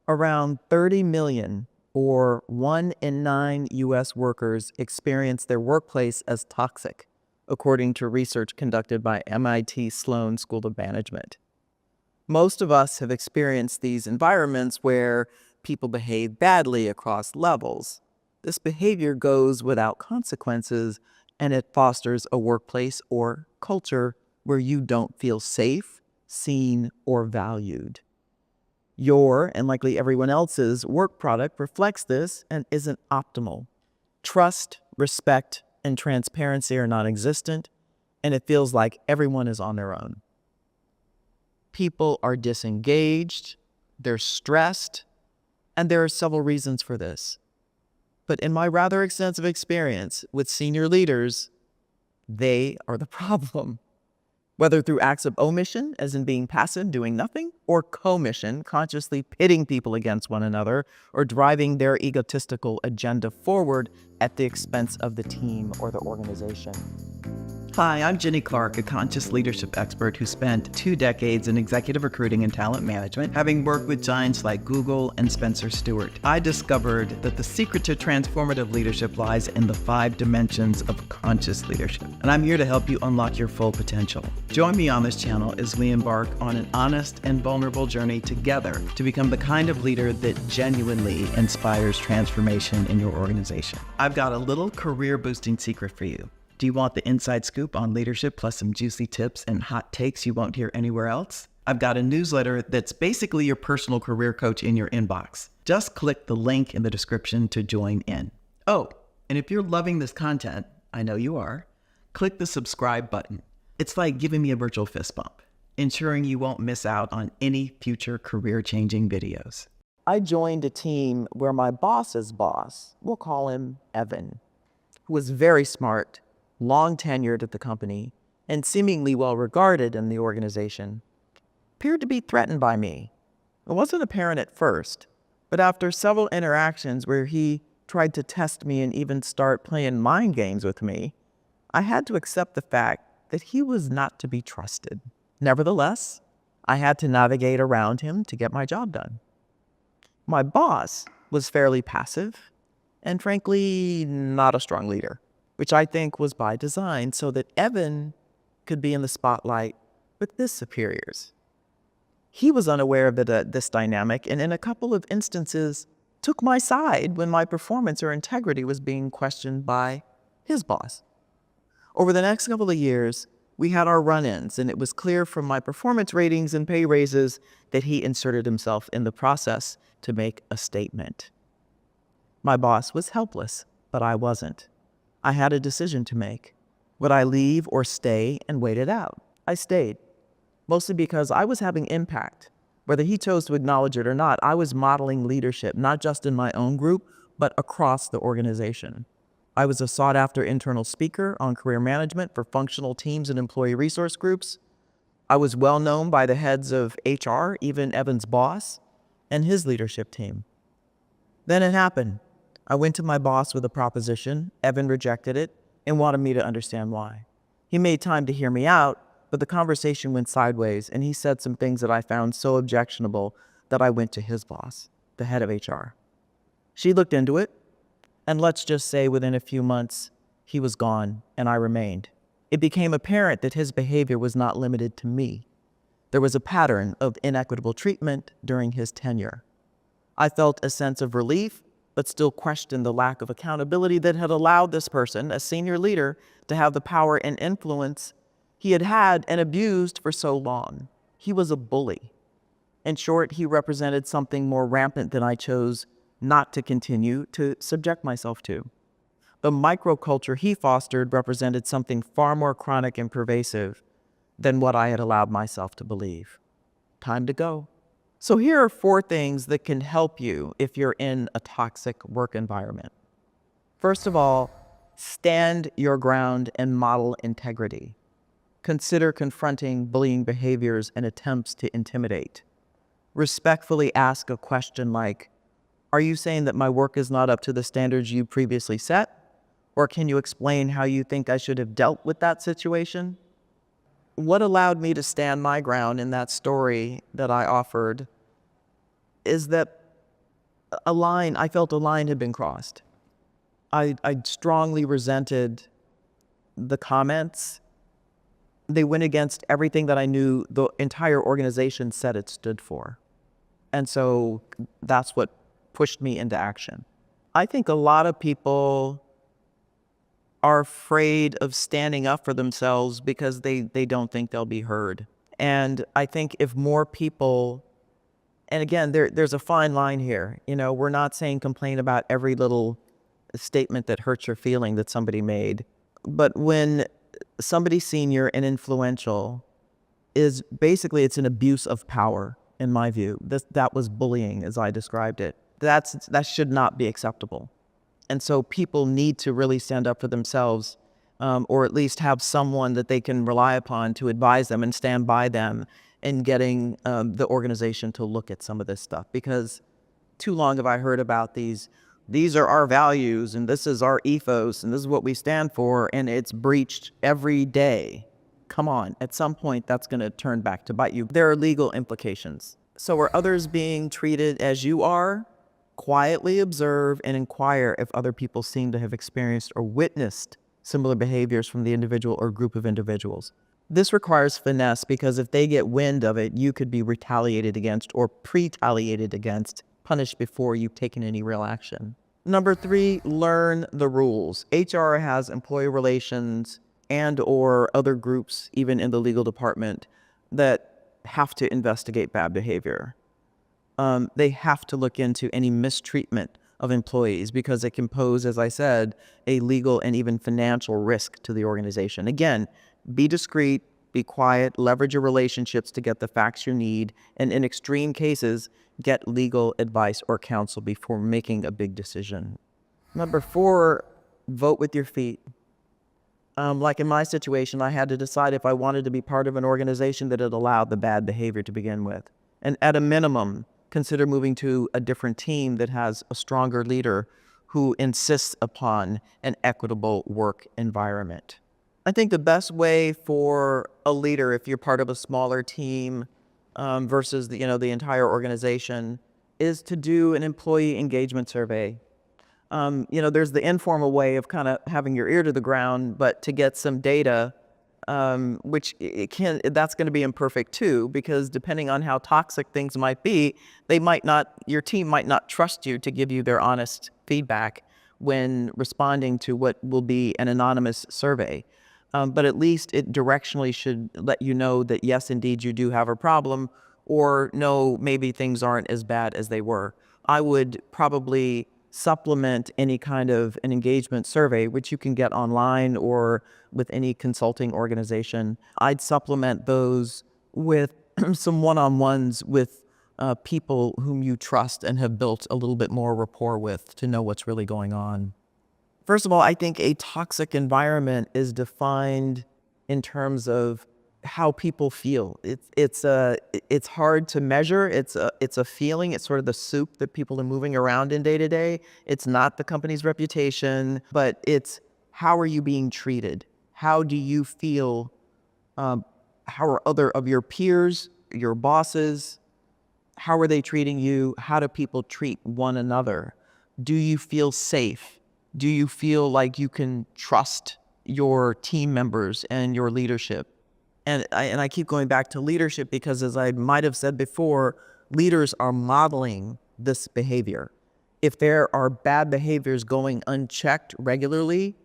Around 30 million, or 1 in 9 U.S. workers, experience their workplace as toxic, according to research conducted by MIT Sloan School of Management. Most of us have experienced these environments where people behave badly across levels. This behavior goes without consequences, and it fosters a workplace or culture where you don't feel safe, seen, or valued. Your, and likely everyone else's, work product reflects this and isn't optimal. Trust, respect, and transparency are non-existent, and it feels like everyone is on their own. People are disengaged, they're stressed, and there are several reasons for this. But in my rather extensive experience with senior leaders, they are the problem. Whether through acts of omission, as in being passive, doing nothing, or commission, consciously pitting people against one another, or driving their egotistical agenda forward at the expense of the team or the organization. Hi, I'm Jenny Clark, a conscious leadership expert who spent 2 decades in executive recruiting and talent management, having worked with giants like Google and Spencer Stuart. I discovered that the secret to transformative leadership lies in the 5 dimensions of conscious leadership, and I'm here to help you unlock your full potential. Join me on this channel as we embark on an honest and vulnerable journey together to become the kind of leader that genuinely inspires transformation in your organization. I've got a little career-boosting secret for you. Do you want the inside scoop on leadership plus some juicy tips and hot takes you won't hear anywhere else? I've got a newsletter that's basically your personal career coach in your inbox. Just click the link in the description to join in. Oh, and if you're loving this content, I know you are, click the subscribe button. It's like giving me a virtual fist bump, ensuring you won't miss out on any future career-changing videos. I joined a team where my boss's boss, we'll call him Evan, who was very smart, long tenured at the company, and seemingly well regarded in the organization, appeared to be threatened by me. It wasn't apparent at first, but after several interactions where he tried to test me and even start playing mind games with me, I had to accept the fact that he was not to be trusted. Nevertheless, I had to navigate around him to get my job done. My boss was fairly passive and frankly not a strong leader, which I think was by design so that Evan could be in the spotlight with his superiors. He was unaware of this dynamic and in a couple of instances took my side when my performance or integrity was being questioned by his boss. Over the next couple of years, we had our run-ins, and it was clear from my performance ratings and pay raises that he inserted himself in the process to make a statement. My boss was helpless, but I wasn't. I had a decision to make. Would I leave or stay and wait it out? I stayed, mostly because I was having impact. Whether he chose to acknowledge it or not, I was modeling leadership, not just in my own group, but across the organization. I was a sought-after internal speaker on career management for functional teams and employee resource groups. I was well known by the heads of HR, even Evan's boss, and his leadership team. Then it happened. I went to my boss with a proposition. Evan rejected it and wanted me to understand why. He made time to hear me out, but the conversation went sideways, and he said some things that I found so objectionable that I went to his boss, the head of HR. She looked into it, and let's just say within a few months, he was gone and I remained. It became apparent that his behavior was not limited to me. There was a pattern of inequitable treatment during his tenure. I felt a sense of relief, but still questioned the lack of accountability that had allowed this person, a senior leader, to have the power and influence he had had and abused for so long. He was a bully. In short, he represented something more rampant than I chose not to continue to subject myself to. The microculture he fostered represented something far more chronic and pervasive than what I had allowed myself to believe. Time to go. So here are 4 things that can help you if you're in a toxic work environment. First of all, stand your ground and model integrity. Consider confronting bullying behaviors and attempts to intimidate. Respectfully ask a question like, are you saying that my work is not up to the standards you previously set? Or can you explain how you think I should have dealt with that situation? What allowed me to stand my ground in that story that I offered is that I felt a line had been crossed. I strongly resented the comments. They went against everything that I knew the entire organization said it stood for. And so that's what pushed me into action. I think a lot of people are afraid of standing up for themselves because they don't think they'll be heard. And I think if more people, and again, there's a fine line here. You know, we're not saying complain about every little statement that hurts your feeling that somebody made. But when somebody senior and influential is basically, it's an abuse of power, in my view. That was bullying as I described it. That should not be acceptable. And so people need to really stand up for themselves, or at least have someone that they can rely upon to advise them and stand by them in getting the organization to look at some of this stuff. Because too long have I heard about these are our values, and this is our ethos, and this is what we stand for, and it's breached every day. Come on, at some point that's going to turn back to bite you. There are legal implications. So are others being treated as you are? Quietly observe and inquire if other people seem to have experienced or witnessed similar behaviors from the individual or group of individuals. This requires finesse, because if they get wind of it, you could be retaliated against or pre-taliated against, punished before you've taken any real action. Number 3, learn the rules. HR has employee relations and or other groups, even in the legal department, that have to investigate bad behavior. They have to look into any mistreatment of employees, because it can pose, as I said, a legal and even financial risk to the organization. Again, be discreet, be quiet, leverage your relationships to get the facts you need, and in extreme cases, get legal advice or counsel before making a big decision. Number 4, vote with your feet. Like in my situation, I had to decide if I wanted to be part of an organization that had allowed the bad behavior to begin with. And at a minimum, consider moving to a different team that has a stronger leader who insists upon an equitable work environment. I think the best way for a leader, if you're part of a smaller team versus the entire organization, is to do an employee engagement survey. There's the informal way of kind of having your ear to the ground, but to get some data, that's going to be imperfect too, because depending on how toxic things might be, your team might not trust you to give you their honest feedback when responding to what will be an anonymous survey. But at least it directionally should let you know that yes, indeed, you do have a problem, or no, maybe things aren't as bad as they were. I would probably supplement any kind of an engagement survey, which you can get online or with any consulting organization. I'd supplement those with some one-on-ones with people whom you trust and have built a little bit more rapport with to know what's really going on. First of all, I think a toxic environment is defined in terms of how people feel. It's hard to measure. It's a feeling. It's sort of the soup that people are moving around in day to day. It's not the company's reputation, but it's how are you being treated? How do you feel? How are other of your peers, your bosses, how are they treating you? How do people treat one another? Do you feel safe? Do you feel like you can trust your team members and your leadership? And I keep going back to leadership because, as I might have said before, leaders are modeling this behavior. If there are bad behaviors going unchecked regularly,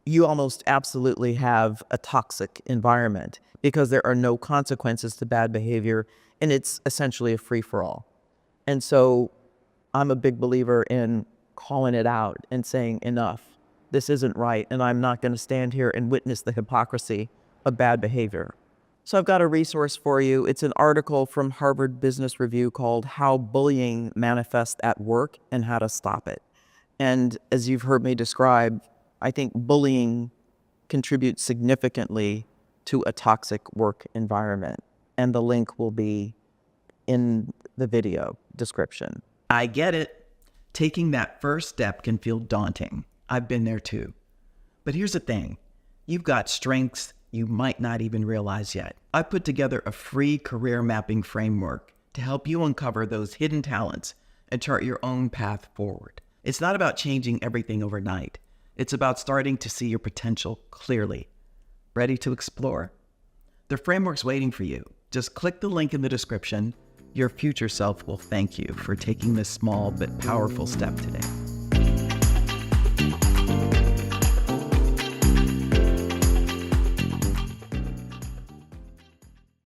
you almost absolutely have a toxic environment because there are no consequences to bad behavior, and it's essentially a free-for-all. And so I'm a big believer in calling it out and saying, enough, this isn't right, and I'm not going to stand here and witness the hypocrisy of bad behavior. So I've got a resource for you. It's an article from Harvard Business Review called How Bullying Manifests at Work and How to Stop It. And as you've heard me describe, I think bullying contributes significantly to a toxic work environment. And the link will be in the video description. I get it. Taking that first step can feel daunting. I've been there too. But here's the thing. You've got strengths you might not even realize yet. I put together a free career mapping framework to help you uncover those hidden talents and chart your own path forward. It's not about changing everything overnight. It's about starting to see your potential clearly. Ready to explore? The framework's waiting for you. Just click the link in the description. Your future self will thank you for taking this small but powerful step today.